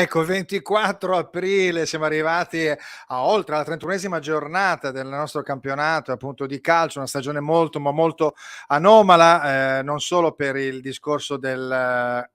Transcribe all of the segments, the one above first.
Ecco, 24 aprile, siamo arrivati a oltre la 31esima giornata del nostro campionato appunto di calcio, una stagione molto ma molto anomala, non solo per il discorso del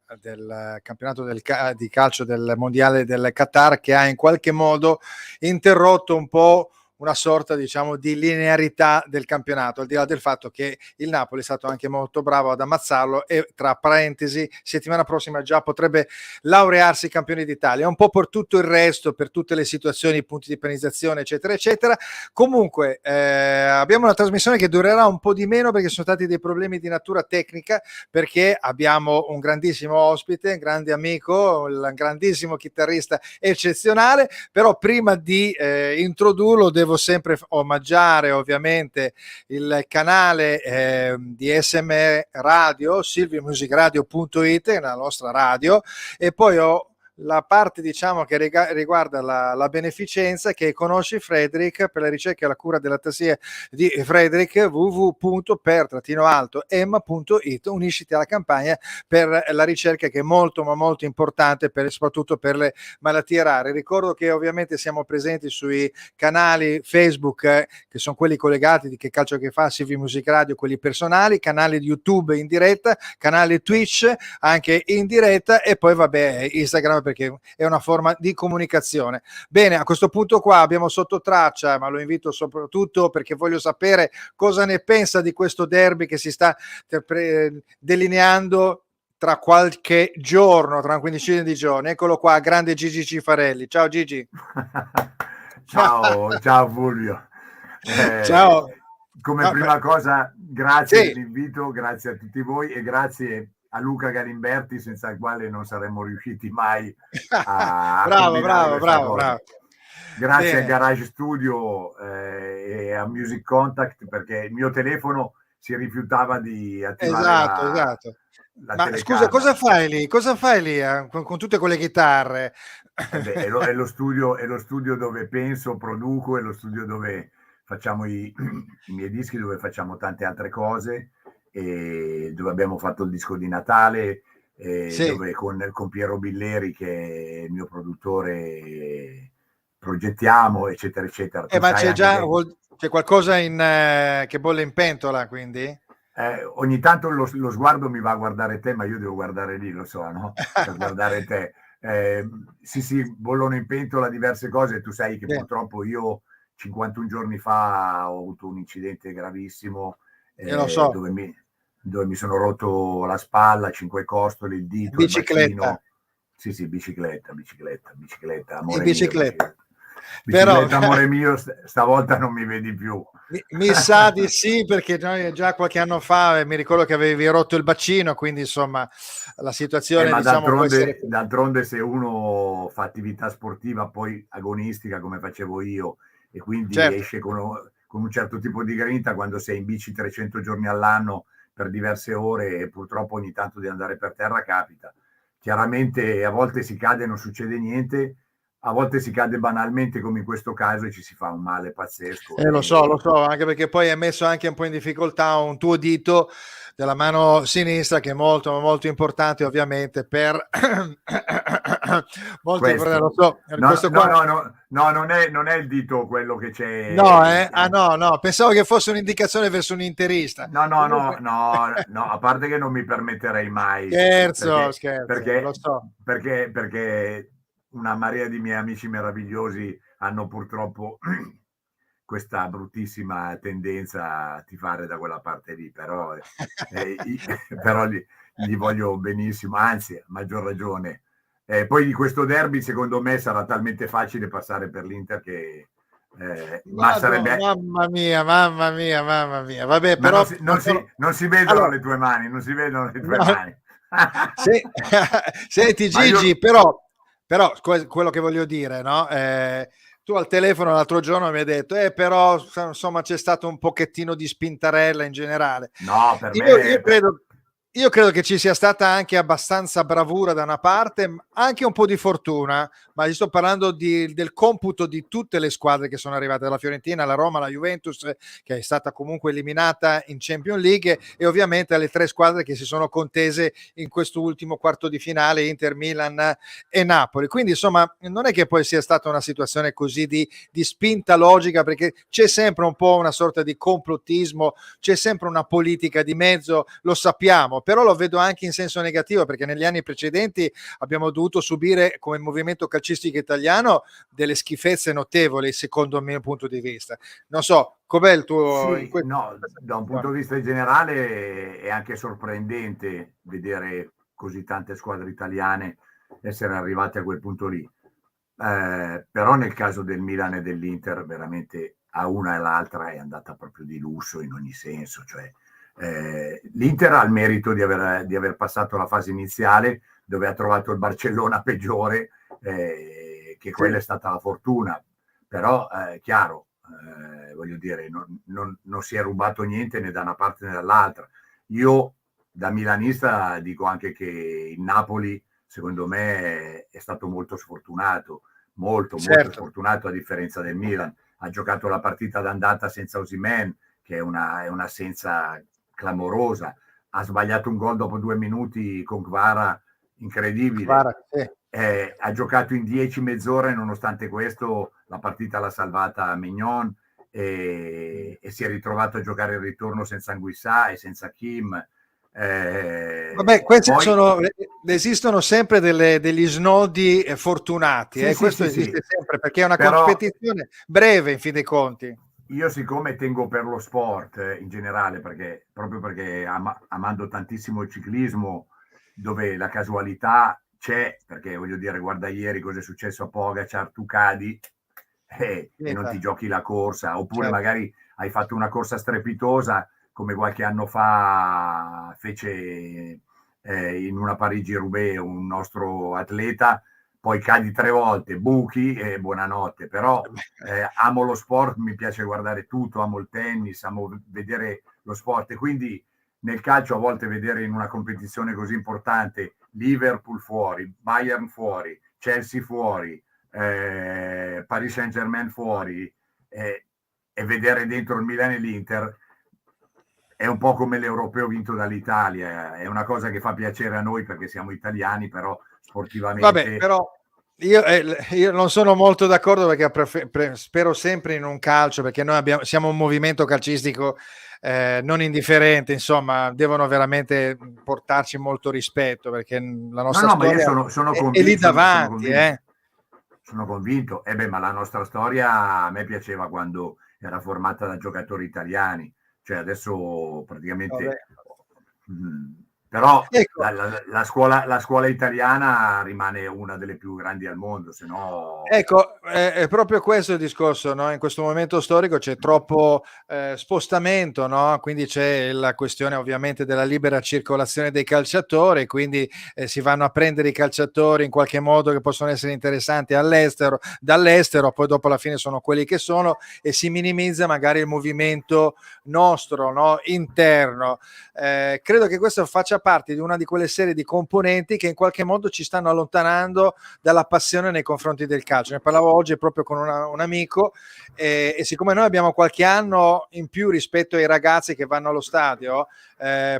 campionato di calcio del mondiale del Qatar, che ha in qualche modo interrotto un po' una sorta, diciamo, di linearità del campionato, al di là del fatto che il Napoli è stato anche molto bravo ad ammazzarlo e, tra parentesi, settimana prossima già potrebbe laurearsi campione d'Italia, un po' per tutto il resto, per tutte le situazioni, punti di penalizzazione, eccetera, eccetera. Comunque abbiamo una trasmissione che durerà un po' di meno perché sono stati dei problemi di natura tecnica, perché abbiamo un grandissimo ospite, un grande amico, un grandissimo chitarrista eccezionale, però prima di introdurlo devo sempre omaggiare ovviamente il canale di SM Radio, silviomusicradio.it, la nostra radio, e poi ho la parte, diciamo, che riguarda la beneficenza, che conosci Frederick, per la ricerca e la cura della tassia di Frederick, www.per-em.it, unisciti alla campagna per la ricerca, che è molto ma molto importante soprattutto per le malattie rare. Ricordo che ovviamente siamo presenti sui canali Facebook, che sono quelli collegati di Che Calcio Che Fa, CV Music Radio, quelli personali, canali di YouTube in diretta, canali Twitch anche in diretta, e poi vabbè Instagram, perché è una forma di comunicazione. Bene, a questo punto qua abbiamo sotto traccia, ma lo invito soprattutto perché voglio sapere cosa ne pensa di questo derby che si sta delineando tra qualche giorno, tra una quindicina di giorni. Eccolo qua, grande Gigi Cifarelli. Ciao Gigi. Ciao Fulvio. Ciao. Come prima cosa, grazie dell'invito, grazie a tutti voi e grazie a Luca Galimberti, senza il quale non saremmo riusciti mai a bravo. Grazie al Garage Studio e a Music Contact, perché il mio telefono si rifiutava di attivare esatto. Ma scusa, cosa fai lì con tutte quelle chitarre? È lo studio dove penso, produco, è lo studio dove facciamo i miei dischi, dove facciamo tante altre cose, e dove abbiamo fatto il disco di Natale, dove con Piero Billeri, che è il mio produttore, progettiamo, eccetera, eccetera. Ma c'è qualcosa che bolle in pentola, quindi? Ogni tanto lo sguardo mi va a guardare te, ma io devo guardare lì, lo so, no? Per guardare te. Sì, bollono in pentola diverse cose. Tu sai che purtroppo io 51 giorni fa ho avuto un incidente gravissimo, lo so. dove mi sono rotto la spalla, 5 costole, il dito, bicicletta. il bacino. Sì, bicicletta, amore bicicletta. mio. Bicicletta, amore mio, stavolta non mi vedi più. Mi sa di sì, perché noi già qualche anno fa mi ricordo che avevi rotto il bacino, quindi insomma la situazione, ma diciamo, d'altronde se uno fa attività sportiva poi agonistica come facevo io, e quindi esce con un certo tipo di grinta, quando sei in bici 300 giorni all'anno per diverse ore, e purtroppo ogni tanto di andare per terra capita. Chiaramente a volte si cade e non succede niente, a volte si cade banalmente come in questo caso e ci si fa un male pazzesco. Lo so, anche perché poi hai messo anche un po' in difficoltà un tuo dito della mano sinistra, che è molto molto importante ovviamente per molto importante, lo so. No, non è il dito quello che c'è. No, pensavo che fosse un'indicazione verso un interista. No, a parte che non mi permetterei mai. Scherzo, lo so. Perché una marea di miei amici meravigliosi hanno purtroppo questa bruttissima tendenza a tifare da quella parte lì, però gli voglio benissimo, anzi, a maggior ragione. Poi di questo derby, secondo me, sarà talmente facile passare per l'Inter che sarebbe... Mamma mia. Vabbè, ma però non si vedono le tue mani, non si vedono le tue mani. Senti Gigi, però quello che voglio dire, no? Tu al telefono l'altro giorno mi hai detto però insomma c'è stato un pochettino di spintarella in generale. No, per me io credo Io credo che ci sia stata anche abbastanza bravura da una parte, anche un po' di fortuna, ma io sto parlando del computo di tutte le squadre che sono arrivate, dalla Fiorentina, alla Roma, alla Juventus, che è stata comunque eliminata in Champions League, e ovviamente alle 3 squadre che si sono contese in questo ultimo quarto di finale, Inter, Milan e Napoli. Quindi insomma non è che poi sia stata una situazione così di spinta logica, perché c'è sempre un po' una sorta di complottismo, c'è sempre una politica di mezzo, lo sappiamo, però lo vedo anche in senso negativo, perché negli anni precedenti abbiamo dovuto subire come movimento calcistico italiano delle schifezze notevoli, secondo il mio punto di vista. Non so, com'è il tuo in Sì, questa no, da un punto situazione? di vista generale è anche sorprendente vedere così tante squadre italiane essere arrivate a quel punto lì. Però nel caso del Milan e dell'Inter veramente a una e l'altra è andata proprio di lusso in ogni senso. Cioè, l'Inter ha il merito di aver passato la fase iniziale dove ha trovato il Barcellona peggiore, che quella è Sì, stata la fortuna. Però, chiaro, voglio dire, non si è rubato niente né da una parte né dall'altra. Io da milanista dico anche che il Napoli, secondo me, è stato molto sfortunato, molto certo. sfortunato, a differenza del Milan. Ha giocato la partita d'andata senza Osimhen, che è un'assenza clamorosa. Ha sbagliato un gol dopo 2 minuti con Kvara, incredibile. Guarda, sì. Ha giocato in 10 mezz'ora e nonostante questo la partita l'ha salvata Mignon, e si è ritrovato a giocare il ritorno senza Anguissà e senza Kim. Vabbè, questi Poi sono, esistono sempre degli snodi fortunati, sì, sì, questo sì, esiste sì, sempre, perché è una però competizione breve in fin dei conti. io siccome tengo per lo sport in generale, perché proprio perché amando tantissimo il ciclismo, dove la casualità c'è, perché voglio dire, guarda ieri cosa è successo a Pogacar, tu cadi e non ti Finita, giochi la corsa, oppure certo. magari hai fatto una corsa strepitosa come qualche anno fa fece in una Parigi-Roubaix un nostro atleta, poi cadi 3 volte, buchi e buonanotte. Però amo lo sport, mi piace guardare tutto, amo il tennis, amo vedere lo sport, e quindi nel calcio a volte vedere in una competizione così importante Liverpool fuori, Bayern fuori, Chelsea fuori, Paris Saint-Germain fuori, e vedere dentro il Milan e l'Inter è un po' come l'europeo vinto dall'Italia. È una cosa che fa piacere a noi perché siamo italiani, però Vabbè, sportivamente però io non sono molto d'accordo, perché spero sempre in un calcio, perché noi siamo un movimento calcistico non indifferente, insomma, devono veramente portarci molto rispetto, perché la no, nostra no, ma io storia sono è lì convinto, sono davanti, convinto. eh. Sono convinto. E beh, ma la nostra storia a me piaceva quando era formata da giocatori italiani, cioè adesso Vabbè. praticamente. Però Ecco, la scuola italiana rimane una delle più grandi al mondo, se no. ecco, è proprio questo il discorso, no? In questo momento storico c'è troppo spostamento, no? Quindi c'è la questione ovviamente della libera circolazione dei calciatori, quindi si vanno a prendere i calciatori in qualche modo che possono essere interessanti all'estero, dall'estero, poi dopo alla fine sono quelli che sono, e si minimizza magari il movimento nostro, no? Interno. Credo che questo faccia parte di una di quelle serie di componenti che in qualche modo ci stanno allontanando dalla passione nei confronti del calcio. Ne parlavo oggi proprio con un amico, e siccome noi abbiamo qualche anno in più rispetto ai ragazzi che vanno allo stadio,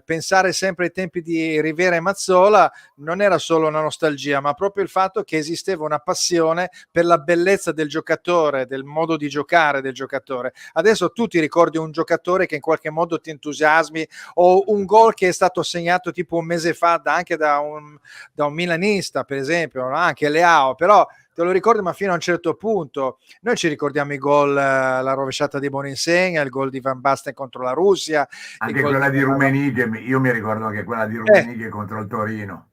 pensare sempre ai tempi di Rivera e Mazzola non era solo una nostalgia, ma proprio il fatto che esisteva una passione per la bellezza del giocatore, del modo di giocare del giocatore. Adesso tu ti ricordi un giocatore che in qualche modo ti entusiasmi, o un gol che è stato segnato tipo un mese fa anche da un milanista, per esempio, no? Anche Leao, però te lo ricordi, ma fino a un certo punto. Noi ci ricordiamo i gol, la rovesciata di Boninsegna, il gol di Van Basten contro la Russia, il Anche gol di quella di Rummenigge, io mi ricordo anche quella di eh, Rummenigge contro il Torino.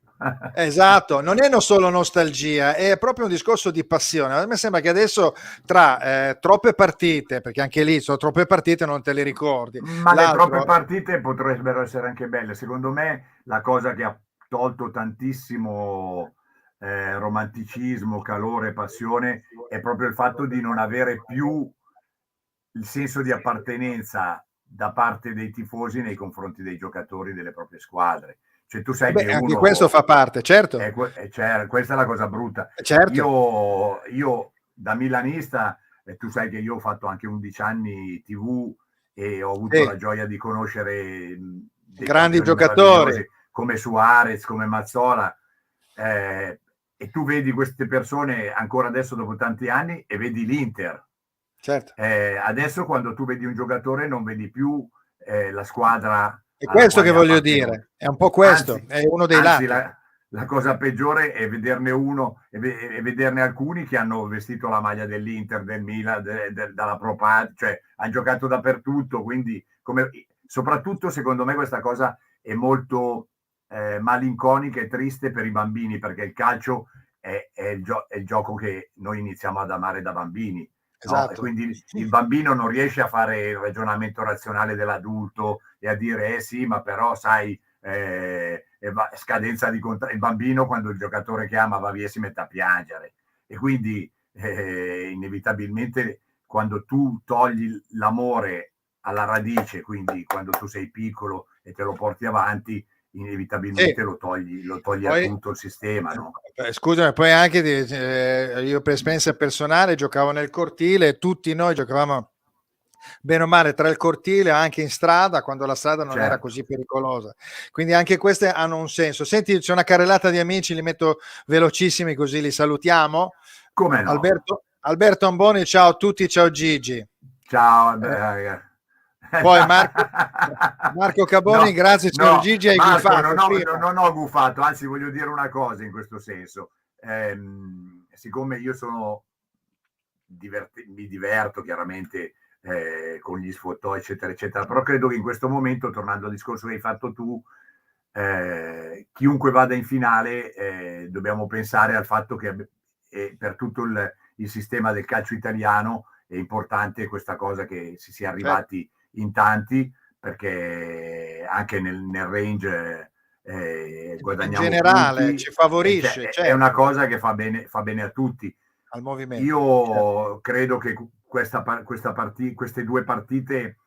esatto, non è solo nostalgia, è proprio un discorso di passione. A me sembra che adesso tra troppe partite, perché anche lì sono troppe partite, non te le ricordi. Ma le troppe L'altro, partite potrebbero essere anche belle. Secondo me la cosa che ha tolto tantissimo romanticismo, calore, passione è proprio il fatto di non avere più il senso di appartenenza da parte dei tifosi nei confronti dei giocatori delle proprie squadre. Cioè, tu sai Beh, che anche questo fa parte, certo. Questa è la cosa brutta. Certo. Io da milanista, tu sai che io ho fatto anche 11 anni TV e ho avuto la gioia di conoscere dei grandi campioni giocatori meravigliosi come Suarez, come Mazzola, e tu vedi queste persone ancora adesso dopo tanti anni e vedi l'Inter. Certo. Adesso quando tu vedi un giocatore non vedi più la squadra È alla questo che quale voglio appartiene. dire, è un po' questo, Anzi, è uno dei anzi lati. la cosa peggiore è vederne uno e vederne alcuni che hanno vestito la maglia dell'Inter, del Milan, dalla Pro Pad, cioè hanno giocato dappertutto, quindi soprattutto secondo me questa cosa è molto malinconica e triste per i bambini, perché il calcio è il gioco che noi iniziamo ad amare da bambini. No? E Esatto. quindi il bambino non riesce a fare il ragionamento razionale dell'adulto e a dire sì, ma però sai, scadenza di contratto. Il bambino, quando il giocatore che ama va via, si mette a piangere, e quindi inevitabilmente quando tu togli l'amore alla radice, quindi quando tu sei piccolo e te lo porti avanti, inevitabilmente lo togli a Poi, tutto il sistema, no? Scusami, poi anche io per esperienza personale giocavo nel cortile, tutti noi giocavamo bene o male tra il cortile, anche in strada, quando la strada non era così pericolosa, quindi anche queste hanno un senso. Senti, c'è una carrellata di amici, li metto velocissimi così li salutiamo. Come no? Alberto Amboni, ciao a tutti, ciao Gigi. Ciao. Poi Marco Caboni, no, grazie signor no, Gigi, hai Marco, gufato non ho gufato, anzi voglio dire una cosa in questo senso. Siccome io mi diverto chiaramente con gli sfottò, eccetera, eccetera, però credo che in questo momento, tornando al discorso che hai fatto tu, chiunque vada in finale, dobbiamo pensare al fatto che per tutto il sistema del calcio italiano è importante questa cosa, che si sia arrivati in tanti, perché anche nel range in guadagniamo generale punti, ci favorisce, è una certo, cosa che fa bene a tutti. al movimento. Certo. Io credo che queste due partite,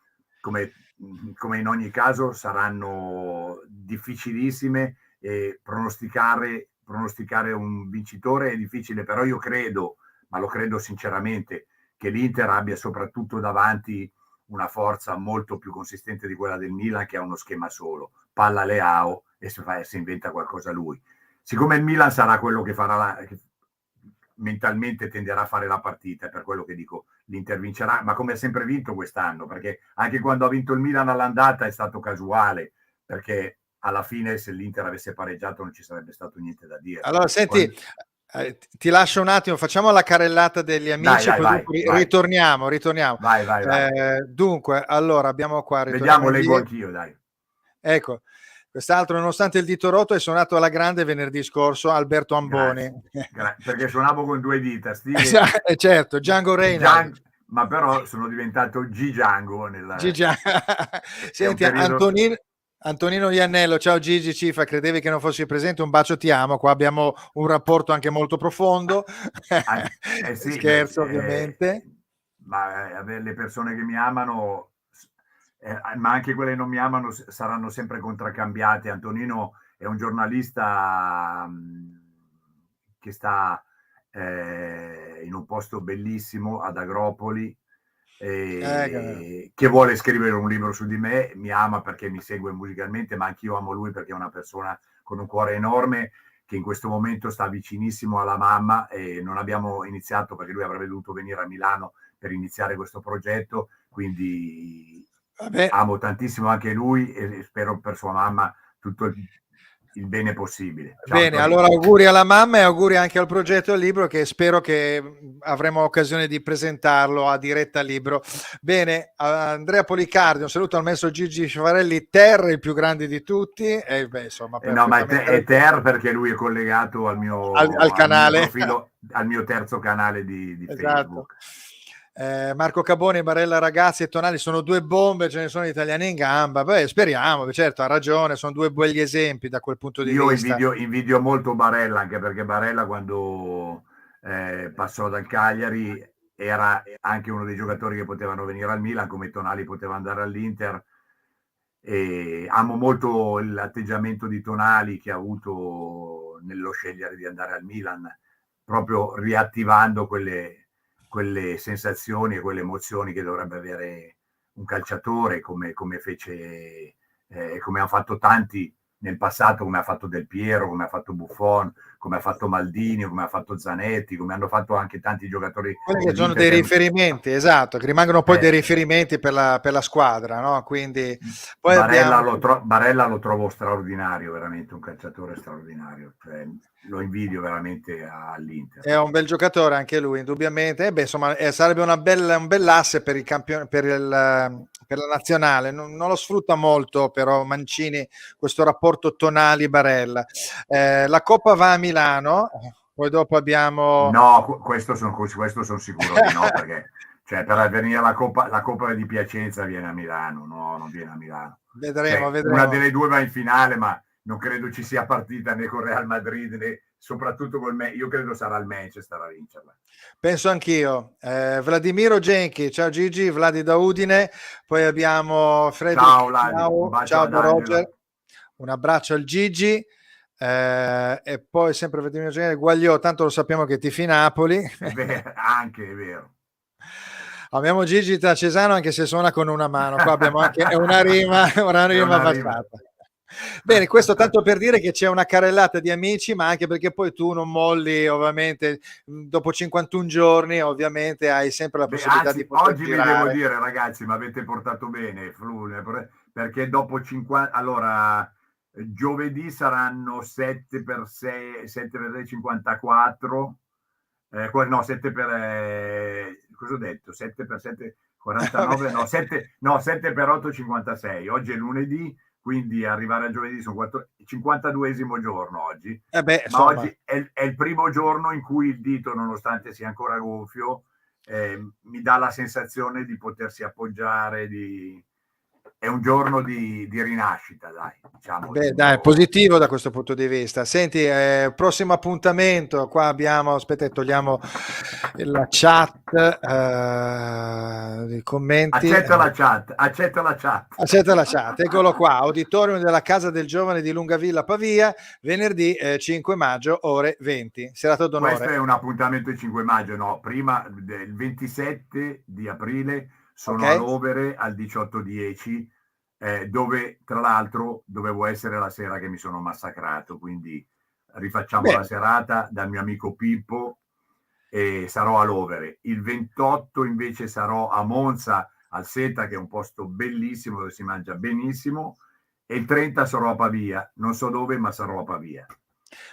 come in ogni caso, saranno difficilissime, e pronosticare un vincitore è difficile, però io credo, ma lo credo sinceramente, che l'Inter abbia soprattutto davanti una forza molto più consistente di quella del Milan, che ha uno schema solo, palla Leao, e si inventa qualcosa lui. Siccome il Milan sarà quello che farà mentalmente tenderà a fare la partita, è per quello che dico l'Inter vincerà, ma come ha sempre vinto quest'anno, perché anche quando ha vinto il Milan all'andata è stato casuale, perché alla fine se l'Inter avesse pareggiato non ci sarebbe stato niente da dire. Allora senti, ti lascio un attimo, facciamo la carrellata degli amici, dai, poi vai, dopo vai. ritorniamo. Vai. Dunque, allora abbiamo qua, Vediamo, leggo lì. anch'io, dai. Ecco, quest'altro, nonostante il dito rotto, è suonato alla grande venerdì scorso, Alberto Amboni. Perché suonavo con due dita, certo, Django Reinhardt. Ma però sono diventato Django Senti, Antonino Iannello, ciao Gigi Cifa, credevi che non fossi presente, un bacio, ti amo, qua abbiamo un rapporto anche molto profondo. Sì, Scherzo, ovviamente. ma le persone che mi amano, ma anche quelle che non mi amano, saranno sempre contraccambiate. Antonino è un giornalista che sta in un posto bellissimo ad Agropoli, che vuole scrivere un libro su di me, mi ama perché mi segue musicalmente, ma anch'io amo lui perché è una persona con un cuore enorme, che in questo momento sta vicinissimo alla mamma, e non abbiamo iniziato perché lui avrebbe dovuto venire a Milano per iniziare questo progetto, quindi amo tantissimo anche lui e spero per sua mamma tutto il bene possibile. Ciao, bene, Antonino. allora auguri alla mamma e auguri anche al progetto del libro, che spero che avremo occasione di presentarlo a Diretta Libro. Bene, Andrea Policardi, un saluto al maestro Gigi Sciavarelli, Ter, il più grande di tutti, e insomma, No, ma è Ter perché lui è collegato al al mio canale, profilo, al mio terzo canale di esatto. Facebook. Marco Caboni, Barella Ragazzi e Tonali sono due bombe, ce ne sono italiani in gamba. Beh, speriamo, certo, ha ragione, sono due begli esempi da quel punto di vista. Io invidio molto Barella, anche perché Barella, quando passò dal Cagliari, era anche uno dei giocatori che potevano venire al Milan, come Tonali poteva andare all'Inter, e amo molto l'atteggiamento di Tonali che ha avuto nello scegliere di andare al Milan, proprio riattivando quelle sensazioni e quelle emozioni che dovrebbe avere un calciatore, come fece, come hanno fatto tanti nel passato, come ha fatto Del Piero, come ha fatto Buffon, come ha fatto Maldini, come ha fatto Zanetti, come hanno fatto anche tanti giocatori quelli che sono dei riferimenti, esatto, che rimangono poi dei riferimenti per la squadra, no? Quindi poi Barella lo trovo straordinario, veramente un calciatore straordinario, cioè, lo invidio veramente all'Inter. È un bel giocatore anche lui, indubbiamente. Insomma, sarebbe un bell'asse per la nazionale. Non lo sfrutta molto, però Mancini, questo rapporto Tonali-Barella. La Coppa va a Milano, poi dopo abbiamo... No, questo sono sicuro di no, perché cioè, per venire la Coppa di Piacenza viene a Milano, no, non viene a Milano. Vedremo. Una delle due va in finale, ma non credo ci sia partita né con Real Madrid né soprattutto io credo sarà il Manchester a vincerla. Penso anch'io. Vladimiro Genchi, ciao Gigi, Vladi da Udine, poi abbiamo Frederick, ciao Vladi, ciao da Roger, un abbraccio al Gigi, e poi sempre Vladimiro Genchi, Guagliò, tanto lo sappiamo che tifi Napoli. È vero. Abbiamo Gigi Tacesano anche se suona con una mano, qua abbiamo anche una rima facciata. Bene, questo tanto per dire che c'è una carrellata di amici, ma anche perché poi tu non molli, ovviamente, dopo 51 giorni, ovviamente hai sempre la possibilità di poter oggi girare. Vi devo dire, ragazzi, mi avete portato bene, perché dopo 50... Allora, giovedì saranno 7 per 6, 7 per 6, 54, no, 7 per... cosa ho detto? 7 per 7, 49, no, 7 per 8, 56. Oggi è lunedì, quindi arrivare a giovedì sono 52esimo giorno oggi. Ma oggi è il primo giorno in cui il dito, nonostante sia ancora gonfio, mi dà la sensazione di potersi appoggiare, è un giorno di rinascita, dai. Diciamo, dai, positivo da questo punto di vista. Senti, prossimo appuntamento, qua abbiamo, aspetta, togliamo la chat, i commenti. Accetta la chat. Eccolo qua, auditorium della Casa del Giovane di Lungavilla, Pavia, venerdì 5 maggio, ore 20, serata d'onore. Questo è un appuntamento il 5 maggio, no, prima del 27 di aprile sono a Lovere al 18:10, dove tra l'altro dovevo essere la sera che mi sono massacrato, quindi rifacciamo la serata dal mio amico Pippo e sarò a Lovere. Il 28 invece sarò a Monza, al Seta, che è un posto bellissimo dove si mangia benissimo, e il 30 sarò a Pavia, non so dove, ma sarò a Pavia.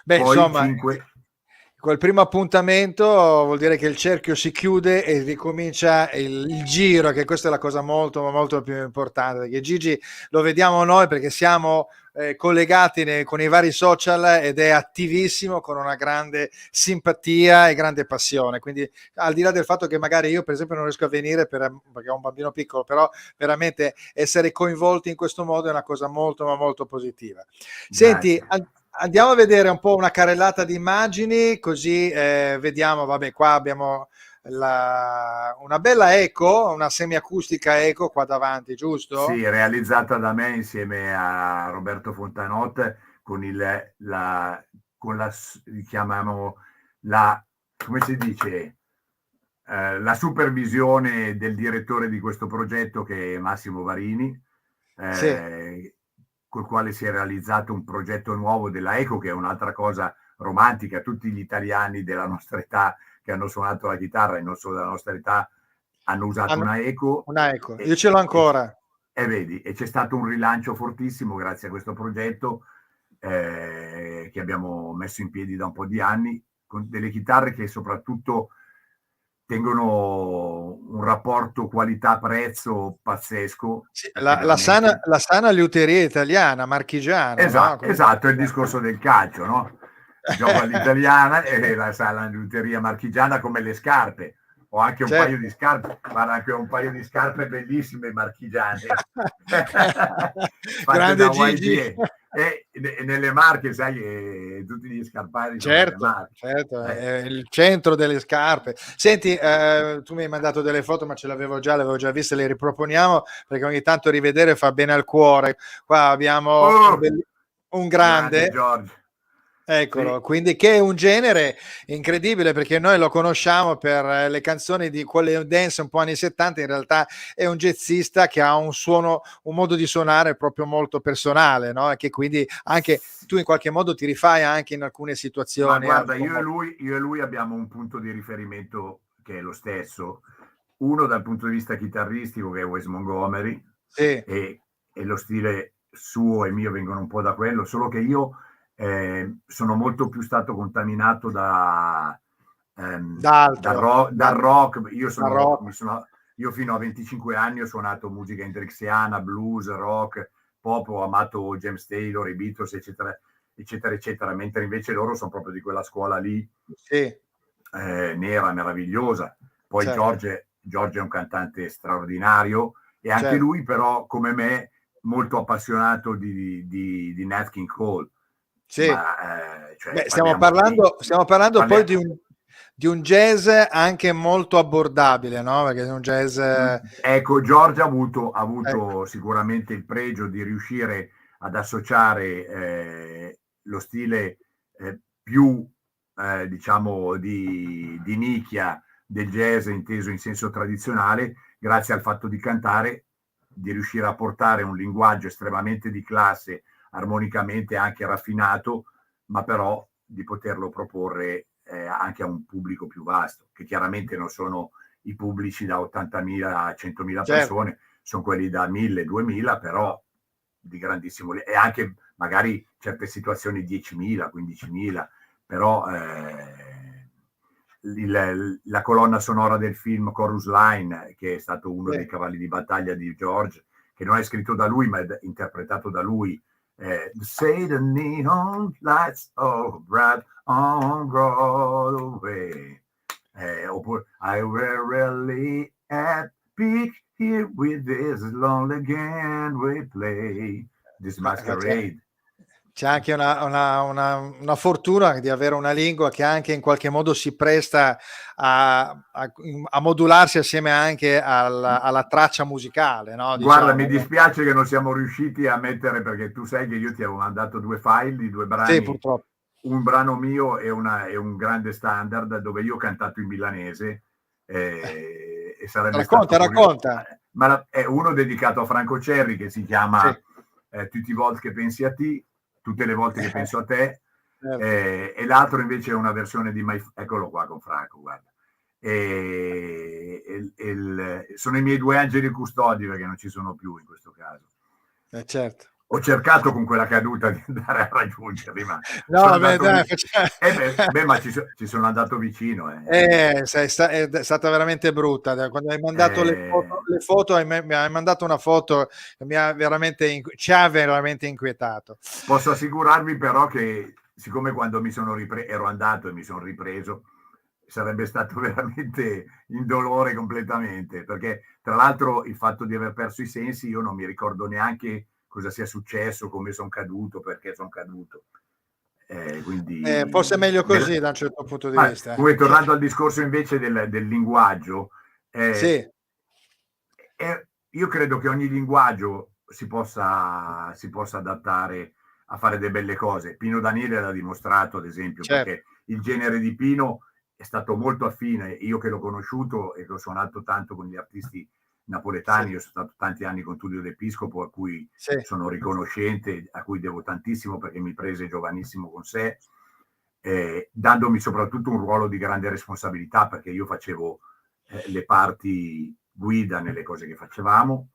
Poi insomma, 5... Col primo appuntamento vuol dire che il cerchio si chiude e ricomincia il giro, che questa è la cosa molto molto più importante, perché Gigi lo vediamo noi perché siamo collegati con i vari social ed è attivissimo, con una grande simpatia e grande passione, quindi al di là del fatto che magari io per esempio non riesco a venire perché ho un bambino piccolo, però veramente essere coinvolti in questo modo è una cosa molto ma molto positiva. Senti, andiamo a vedere un po' una carrellata di immagini, così vediamo, vabbè, qua abbiamo una bella eco, una semiacustica eco qua davanti, giusto? Sì, realizzata da me insieme a Roberto Fontanot con chiamiamo come si dice, la supervisione del direttore di questo progetto, che è Massimo Varini, sì, col quale si è realizzato un progetto nuovo della Eco, che è un'altra cosa romantica. Tutti gli italiani della nostra età che hanno suonato la chitarra e non solo della nostra età hanno usato una Eco. Io ce l'ho ancora. E vedi, e c'è stato un rilancio fortissimo grazie a questo progetto che abbiamo messo in piedi da un po' di anni, con delle chitarre che soprattutto tengono un rapporto qualità-prezzo pazzesco. Sì, la sana liuteria italiana, marchigiana. Esatto, no? Esatto, è il discorso del calcio, no? Gioco all'italiana e la sana liuteria marchigiana, come le scarpe. Ho anche un paio di scarpe, guarda, anche un paio di scarpe bellissime marchigiane. Grande Gigi. E nelle Marche, sai, tutti gli scarpari sono nelle Marche. Certo, è il centro delle scarpe. Senti, tu mi hai mandato delle foto, ma le avevo già viste, le riproponiamo perché ogni tanto rivedere fa bene al cuore. Qua abbiamo un grande George. Eccolo, sì. Quindi che è un genere incredibile perché noi lo conosciamo per le canzoni di quelle dance un po' anni 70, in realtà è un jazzista che ha un suono, un modo di suonare proprio molto personale, no? E che quindi anche tu in qualche modo ti rifai anche in alcune situazioni. Ma guarda, io e lui abbiamo un punto di riferimento che è lo stesso. Uno dal punto di vista chitarristico, che è Wes Montgomery, sì. e lo stile suo e mio vengono un po' da quello, solo che io sono molto più stato contaminato dal rock. Io fino a 25 anni ho suonato musica hendrixiana, blues, rock, pop, ho amato James Taylor, i Beatles, eccetera, eccetera, eccetera, mentre invece loro sono proprio di quella scuola lì, nera, meravigliosa. Poi certo. George è un cantante straordinario e anche lui però, come me, molto appassionato di Nat King Cole. Sì. Stiamo parlando poi di un jazz anche molto abbordabile, no? Perché è un jazz... Ecco, George ha avuto sicuramente il pregio di riuscire ad associare lo stile più, diciamo, di nicchia del jazz inteso in senso tradizionale, grazie al fatto di cantare, di riuscire a portare un linguaggio estremamente di classe, armonicamente anche raffinato, ma però di poterlo proporre anche a un pubblico più vasto, che chiaramente non sono i pubblici da 80.000 a 100.000 persone, sono quelli da 1.000, 2.000, però di grandissimo, e anche magari certe situazioni 10.000, 15.000, però la colonna sonora del film Chorus Line, che è stato uno dei cavalli di battaglia di George, che non è scritto da lui ma è interpretato da lui, Say the neon lights of bright on Broadway, oppure I were really at peak here with this lonely game we play, this masquerade. C'è anche una fortuna di avere una lingua che anche in qualche modo si presta a modularsi assieme anche alla traccia musicale, no? Guarda, mi dispiace che non siamo riusciti a mettere, perché tu sai che io ti avevo mandato 2 file di 2 brani, sì, purtroppo. Un brano mio e un grande standard dove io ho cantato in milanese, e sarebbe racconta. Ma è uno dedicato a Franco Cerri che si chiama Tutti i volte che pensi a te, tutte le volte che penso a te, e l'altro invece è una versione di eccolo qua con Franco, guarda. Sono i miei 2 angeli custodi, perché non ci sono più in questo caso. Certo. Ho cercato con quella caduta di andare a raggiungerli, ma ma ci sono andato vicino. È stata veramente brutta. Quando hai mandato le foto, mi hai mandato una foto che ci ha veramente inquietato. Posso assicurarvi però che, siccome quando ero andato e mi sono ripreso, sarebbe stato veramente indolore completamente, perché tra l'altro il fatto di aver perso i sensi, io non mi ricordo neanche cosa sia successo, come sono caduto, perché sono caduto. Quindi forse è meglio così da un certo punto di vista. Come tornando al discorso invece del linguaggio, io credo che ogni linguaggio si possa adattare a fare delle belle cose. Pino Daniele l'ha dimostrato, ad esempio, perché il genere di Pino è stato molto affine. Io che l'ho conosciuto e che ho suonato tanto con gli artisti napoletani, io sono stato tanti anni con Tullio D'Episcopo, a cui sono riconoscente, a cui devo tantissimo perché mi prese giovanissimo con sé, dandomi soprattutto un ruolo di grande responsabilità, perché io facevo le parti guida nelle cose che facevamo.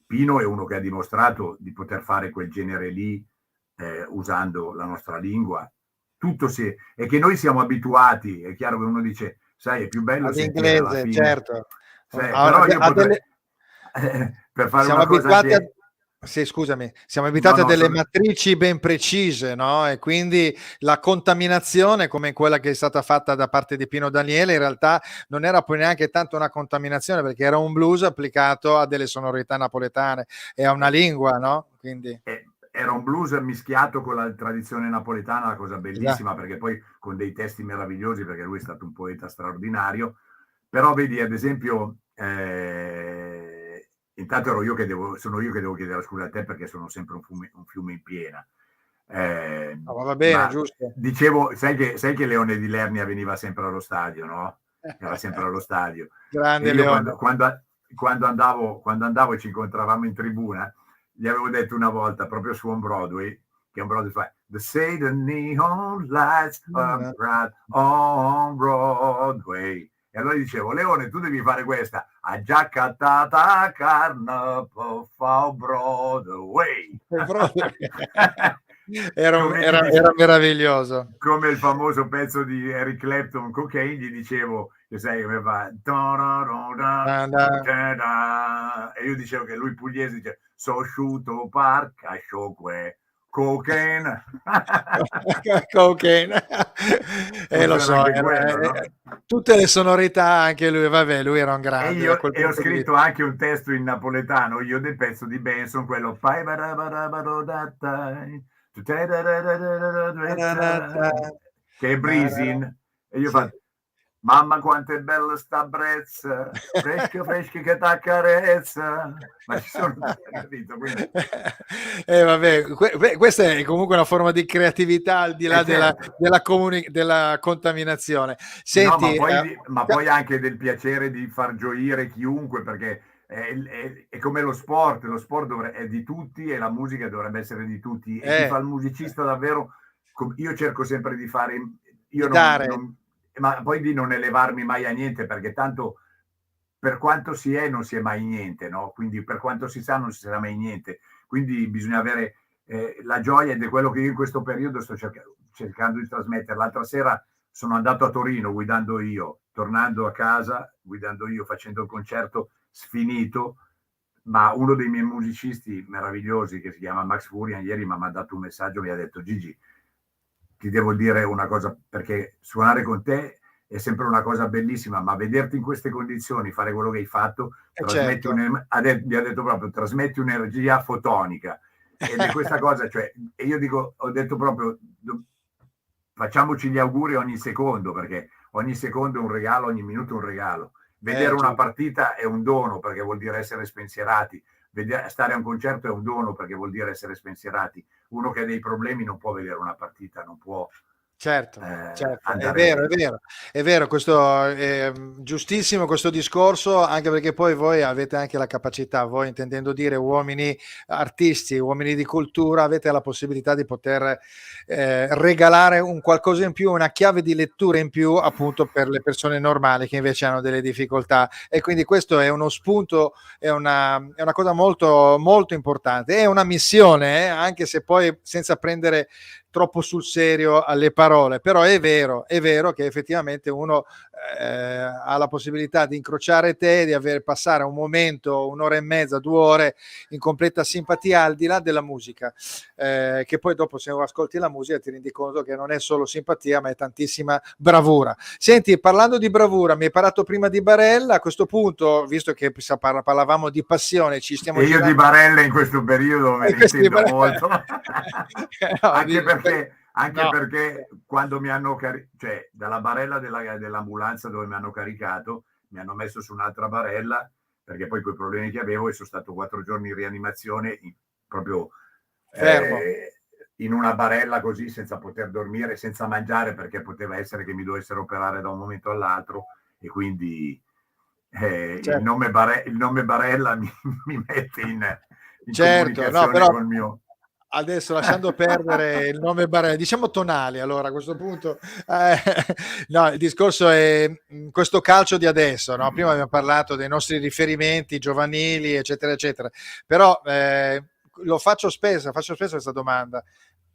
Pino è uno che ha dimostrato di poter fare quel genere lì usando la nostra lingua. E che noi siamo abituati, è chiaro che uno dice, sai, è più bello sentire la fine. Certo. Però io per fare siamo una cosa abituati siamo abituati a delle matrici ben precise, no? E quindi la contaminazione, come quella che è stata fatta da parte di Pino Daniele, in realtà non era poi neanche tanto una contaminazione, perché era un blues applicato a delle sonorità napoletane e a una lingua, no? Quindi era un blues mischiato con la tradizione napoletana, una cosa bellissima, perché poi con dei testi meravigliosi, perché lui è stato un poeta straordinario. Però vedi, ad esempio, intanto sono io che devo chiedere scusa a te, perché sono sempre un fiume in piena. Va bene, Ma giusto. dicevo, sai che Leone di Lernia veniva sempre allo stadio, no? Era sempre allo stadio. Grande E io Leone. quando andavo e ci incontravamo in tribuna, gli avevo detto una volta, proprio su On Broadway, che On Broadway fa The say the neon lights are bright on Broadway. E allora dicevo, Leone, tu devi fare questa. A già cattata carne per fa Broadway. Era meraviglioso. Come il famoso pezzo di Eric Clapton, Cocaine, gli dicevo, che sai come fa, e io dicevo che lui pugliese dice, so sciuto par cascioque, cocaine. Cocaine. Lo so, quello, no? tutte le sonorità, anche lui, vabbè, lui era un grande. E ho scritto anche un testo in napoletano, io del pezzo di Benson, quello che è Breezin, e io faccio, mamma quanto è bella sta brezza, fresca fresca che t'accarezza, ma ci sono, capito? Quindi... vabbè, questa è comunque una forma di creatività al di là certo. della contaminazione. Senti, no, ma poi anche del piacere di far gioire chiunque, perché è come lo sport è di tutti e la musica dovrebbe essere di tutti, e chi fa il musicista davvero, io cerco sempre di fare, ma poi di non elevarmi mai a niente, perché tanto per quanto si è non si è mai niente, no? Quindi per quanto si sa non si sarà mai niente, quindi bisogna avere la gioia, ed è quello che io in questo periodo sto cercando di trasmettere. L'altra sera sono andato a Torino guidando io, tornando a casa guidando io, facendo il concerto sfinito, ma uno dei miei musicisti meravigliosi, che si chiama Max Furian, ieri mi ha mandato un messaggio, mi ha detto: Gigi, ti devo dire una cosa, perché suonare con te è sempre una cosa bellissima, ma vederti in queste condizioni, fare quello che hai fatto, certo. mi ha detto proprio, trasmetti un'energia fotonica, ed è questa cosa, cioè, e io dico, ho detto proprio, facciamoci gli auguri ogni secondo, perché ogni secondo è un regalo, ogni minuto è un regalo. Vedere una partita è un dono, perché vuol dire essere spensierati. Stare a un concerto è un dono, perché vuol dire essere spensierati. Uno che ha dei problemi non può vedere una partita, non può Certo, andare... è vero, questo è giustissimo questo discorso, anche perché poi voi avete anche la capacità, voi intendendo dire uomini artisti, uomini di cultura, avete la possibilità di poter regalare un qualcosa in più, una chiave di lettura in più, appunto, per le persone normali che invece hanno delle difficoltà, e quindi questo è uno spunto, è una cosa molto, molto importante, è una missione, anche se poi senza prendere troppo sul serio alle parole, però è vero che effettivamente uno ha la possibilità di incrociare te, di passare un momento, un'ora e mezza, 2 ore in completa simpatia, al di là della musica, che poi dopo, se ascolti la musica, ti rendi conto che non è solo simpatia, ma è tantissima bravura. Senti, parlando di bravura, mi hai parlato prima di Barella, a questo punto, visto che parlavamo di passione, ci stiamo girando... Io di Barella in questo periodo me ne intendo molto. No, anche perché quando mi hanno cioè dalla barella dell'ambulanza dove mi hanno caricato, mi hanno messo su un'altra barella, perché poi quei problemi che avevo, e sono stato 4 giorni in rianimazione, proprio fermo, in una barella così, senza poter dormire, senza mangiare, perché poteva essere che mi dovessero operare da un momento all'altro, e quindi certo. il nome Barella mi mette in comunicazione, no, però... col mio... Adesso, lasciando perdere il nome Barella, diciamo Tonali, allora a questo punto no, il discorso è questo calcio di adesso, no? Prima abbiamo parlato dei nostri riferimenti giovanili, eccetera eccetera, però faccio spesso questa domanda: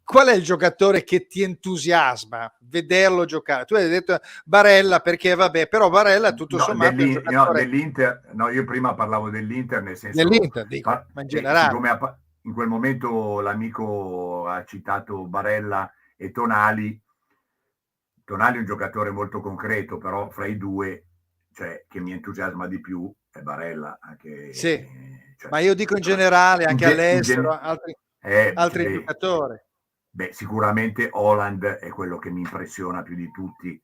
qual è il giocatore che ti entusiasma vederlo giocare? Tu hai detto Barella, perché vabbè, però Barella tutto sommato dell'Inter, no, io prima parlavo dell'Inter, nel senso dell'Inter, dico, ma in generale, siccome in quel momento l'amico ha citato Barella e Tonali è un giocatore molto concreto, però fra i due, cioè, che mi entusiasma di più è Barella, anche, sì, cioè, ma io dico in generale, anche all'estero, altri... altri giocatori. Beh, sicuramente Haaland è quello che mi impressiona più di tutti.